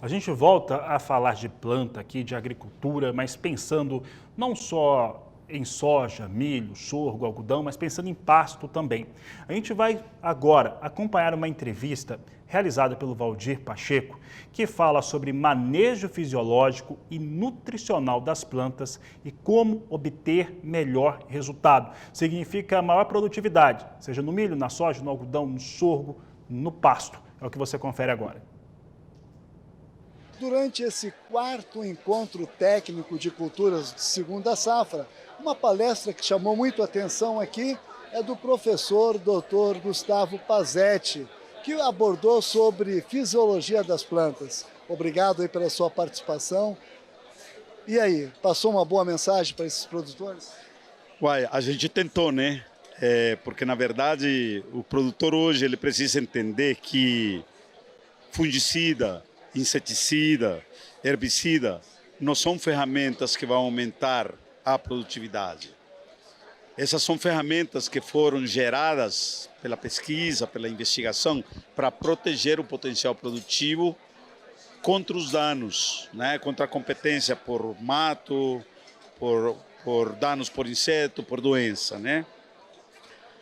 A gente volta a falar de planta aqui, de agricultura, mas pensando não só em soja, milho, sorgo, algodão, mas pensando em pasto também. A gente vai agora acompanhar uma entrevista realizada pelo Valdir Pacheco, que fala sobre manejo fisiológico e nutricional das plantas e como obter melhor resultado. Significa maior produtividade, seja no milho, na soja, no algodão, no sorgo, no pasto. É o que você confere agora. Durante esse quarto encontro técnico de culturas de segunda safra, uma palestra que chamou muito a atenção aqui é do professor Dr. Gustavo Pazetti, que abordou sobre fisiologia das plantas. Obrigado aí pela sua participação. E aí, passou uma boa mensagem para esses produtores? Uai, a gente tentou, né? Porque, na verdade, o produtor hoje ele precisa entender que fungicida, inseticida, herbicida não são ferramentas que vão aumentar a produtividade. Essas são ferramentas que foram geradas pela pesquisa, pela investigação, para proteger o potencial produtivo contra os danos, né? Contra a competência por mato, por danos por inseto, por doença, né?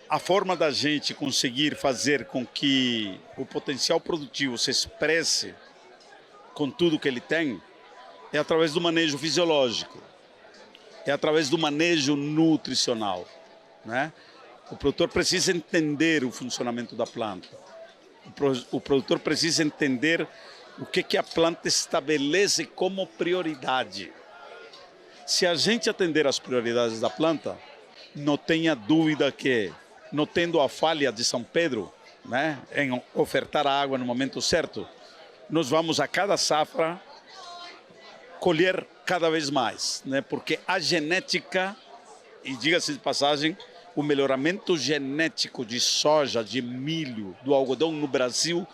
A forma da gente conseguir fazer com que o potencial produtivo se expresse com tudo que ele tem é através do manejo fisiológico, é através do manejo nutricional, né? O produtor precisa entender o funcionamento da planta. O produtor precisa entender o que a planta estabelece como prioridade. Se a gente atender às prioridades da planta, não tenha dúvida que, não tendo a falha de São Pedro, né, em ofertar a água no momento certo, nós vamos a cada safra colher cada vez mais, né, porque a genética, e diga-se de passagem, o melhoramento genético de soja, de milho, do algodão no Brasil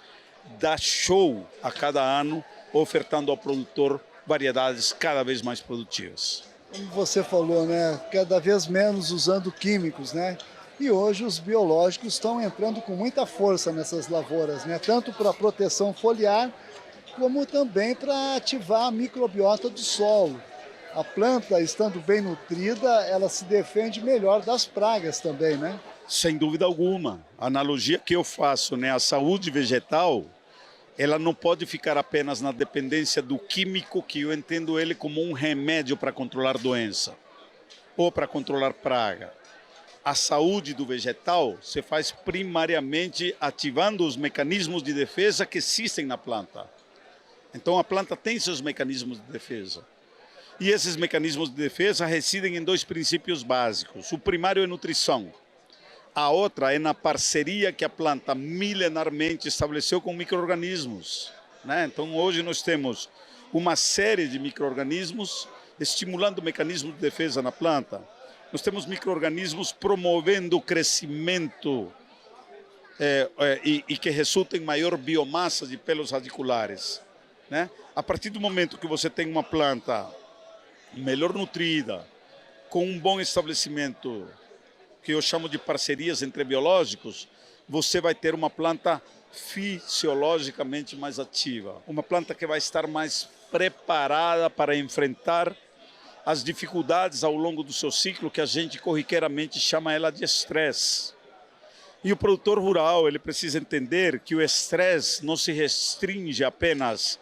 dá show a cada ano, ofertando ao produtor variedades cada vez mais produtivas. Como você falou, né? Cada vez menos usando químicos, né? E hoje os biológicos estão entrando com muita força nessas lavouras, né? Tanto para a proteção foliar, como também para ativar a microbiota do solo. A planta, estando bem nutrida, ela se defende melhor das pragas também, né? Sem dúvida alguma. A analogia que eu faço, né? A saúde vegetal, ela não pode ficar apenas na dependência do químico, que eu entendo ele como um remédio para controlar doença ou para controlar praga. A saúde do vegetal se faz primariamente ativando os mecanismos de defesa que existem na planta. Então a planta tem seus mecanismos de defesa. E esses mecanismos de defesa residem em dois princípios básicos. O primário é nutrição. A outra é na parceria que a planta milenarmente estabeleceu com micro-organismos, né? Então hoje nós temos uma série de micro-organismos estimulando o mecanismo de defesa na planta. Nós temos micro-organismos promovendo o crescimento e que resulta em maior biomassa de pelos radiculares, né? A partir do momento que você tem uma planta melhor nutrida, com um bom estabelecimento, que eu chamo de parcerias entre biológicos, você vai ter uma planta fisiologicamente mais ativa, uma planta que vai estar mais preparada para enfrentar as dificuldades ao longo do seu ciclo, que a gente corriqueiramente chama ela de estresse. E o produtor rural, ele precisa entender que o estresse não se restringe apenas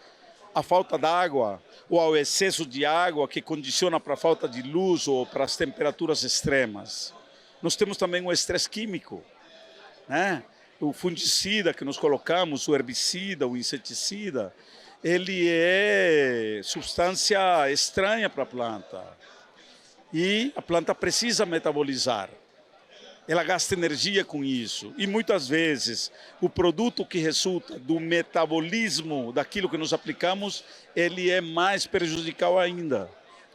à falta d'água ou ao excesso de água que condiciona para a falta de luz ou para as temperaturas extremas. Nós temos também o estresse químico, né? O fungicida que nós colocamos, o herbicida, o inseticida, ele é substância estranha para a planta. E a planta precisa metabolizar. Ela gasta energia com isso. E muitas vezes o produto que resulta do metabolismo daquilo que nós aplicamos, ele é mais prejudicial ainda,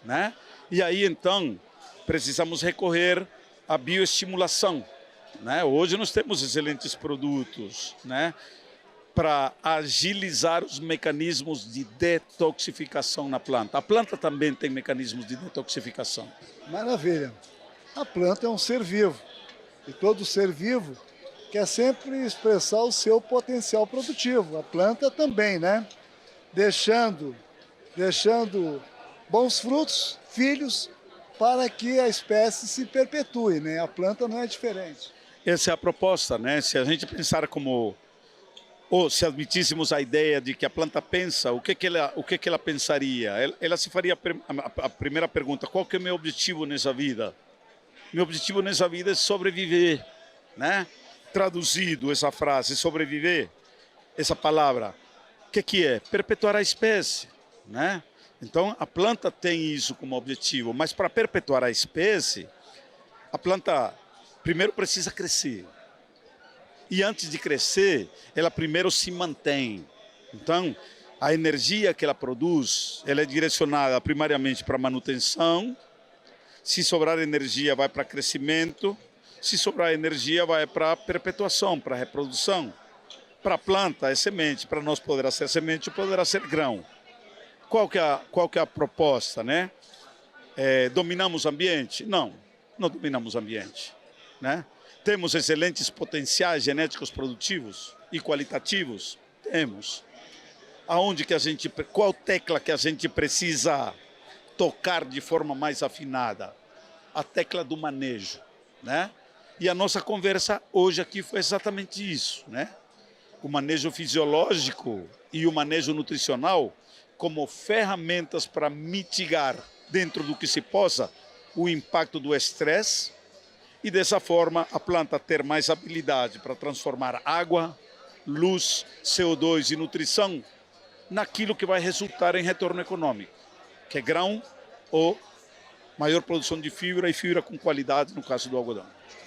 né? E aí então precisamos recorrer à bioestimulação, né? Hoje nós temos excelentes produtos, né, para agilizar os mecanismos de detoxificação na planta. A planta também tem mecanismos de detoxificação. Maravilha. A planta é um ser vivo. E todo ser vivo quer sempre expressar o seu potencial produtivo. A planta também, né? deixando bons frutos, filhos, para que a espécie se perpetue, né? A planta não é diferente. Essa é a proposta, né? Se a gente pensar como, ou se admitíssemos a ideia de que a planta pensa, o que ela pensaria? Ela se faria a primeira pergunta: qual que é o meu objetivo nessa vida? Meu objetivo nessa vida é sobreviver, né? Traduzido essa frase, sobreviver, essa palavra, o que é? Perpetuar a espécie, né? Então, a planta tem isso como objetivo, mas para perpetuar a espécie, a planta primeiro precisa crescer. E antes de crescer, ela primeiro se mantém. Então, a energia que ela produz, ela é direcionada primariamente para manutenção. Se sobrar energia, vai para crescimento. Se sobrar energia, vai para perpetuação, para reprodução. Para a planta é semente, para nós poderá ser semente, poderá ser grão. Qual que é a proposta, né? Dominamos o ambiente? Não, não dominamos o ambiente, né? Temos excelentes potenciais genéticos produtivos e qualitativos? Temos. Qual tecla que a gente precisa tocar de forma mais afinada? A tecla do manejo, né? E a nossa conversa hoje aqui foi exatamente isso, né? O manejo fisiológico e o manejo nutricional como ferramentas para mitigar, dentro do que se possa, o impacto do estresse e, dessa forma, a planta ter mais habilidade para transformar água, luz, CO2 e nutrição naquilo que vai resultar em retorno econômico, que é grão ou maior produção de fibra e fibra com qualidade, no caso do algodão.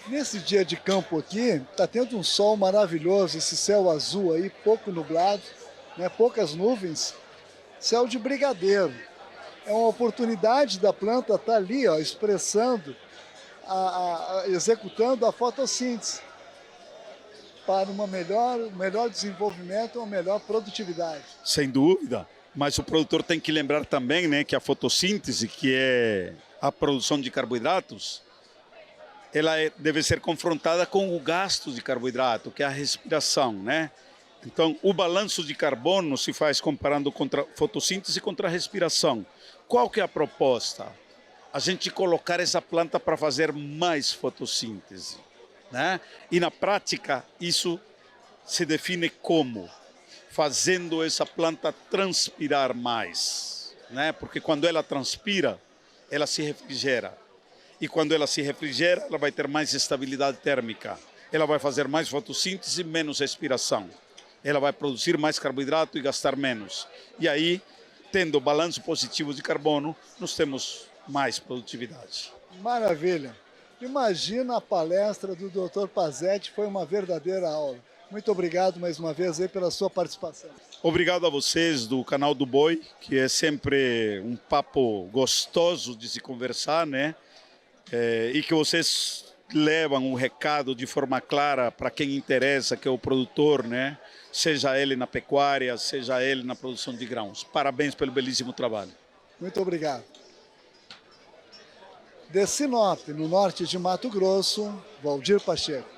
Nesse dia de campo aqui, está tendo um sol maravilhoso, esse céu azul aí, pouco nublado, né, poucas nuvens, céu de brigadeiro. É uma oportunidade da planta estar ali, ó, expressando, executando a fotossíntese para um melhor desenvolvimento, uma melhor produtividade. Sem dúvida, mas o produtor tem que lembrar também, né, que a fotossíntese, que é a produção de carboidratos, ela deve ser confrontada com o gasto de carboidrato, que é a respiração, né? Então, o balanço de carbono se faz comparando contra a fotossíntese contra a respiração. Qual que é a proposta? A gente colocar essa planta para fazer mais fotossíntese, né? E na prática, isso se define como? Fazendo essa planta transpirar mais, né? Porque quando ela transpira, ela se refrigera. E quando ela se refrigera, ela vai ter mais estabilidade térmica. Ela vai fazer mais fotossíntese, menos respiração. Ela vai produzir mais carboidrato e gastar menos. E aí, tendo balanço positivo de carbono, nós temos mais produtividade. Maravilha! Imagina a palestra do Dr. Pazzetti, foi uma verdadeira aula. Muito obrigado mais uma vez aí pela sua participação. Obrigado a vocês do canal do Boi, que é sempre um papo gostoso de se conversar, né? E que vocês levam o recado de forma clara para quem interessa, que é o produtor, né? Seja ele na pecuária, seja ele na produção de grãos. Parabéns pelo belíssimo trabalho. Muito obrigado. De Sinop, no norte de Mato Grosso, Valdir Pacheco.